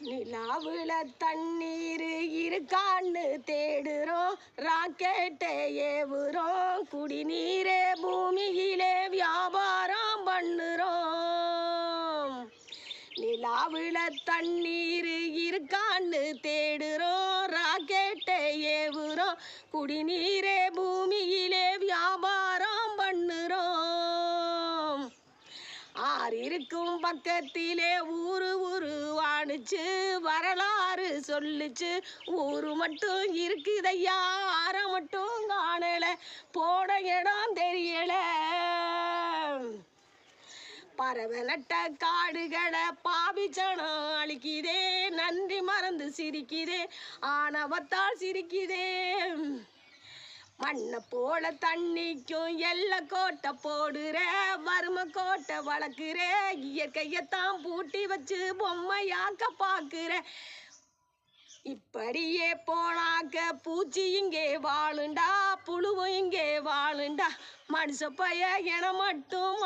நிலாவுல தண்ணீர் இருக்கான்னு தேடுறோம், ராக்கெட்டை ஏவுறோம், குடிநீரே பூமியிலே வியாபாரம் பண்ணுறோம். நிலாவுல தண்ணீர் இருக்கான்னு தேடுறோம், ராக்கெட்டை ஏவுறோம், குடிநீரே பூமியிலே வியாபாரம் பண்ணுறோம். ஆறு இருக்கும் பக்கத்திலே ஊரு உருவானுச்சு, வரலாறு சொல்லுச்சு. ஊரு மட்டும் இருக்குதையா, ஆற மட்டும் காணல, போன இடம் தெரியல. பறவை நட்ட காடுகளை பாவிச்சனம் அழிக்குதே, நன்றி மறந்து சிரிக்குதே, ஆணவத்தால் சிரிக்குதே. மண்ணை போல தண்ணிக்கும் எல்லை கோட்டை போடுற, வறுமை கோட்டை வளர்க்குற, இயற்கையத்தான் பூட்டி வச்சு பொம்மையாக்க பார்க்குற. இப்படியே போனாக்க பூச்சி இங்கே வாழுண்டா, புழுவும் இங்கே வாழுண்டா, மனுஷ பைய என மட்டும்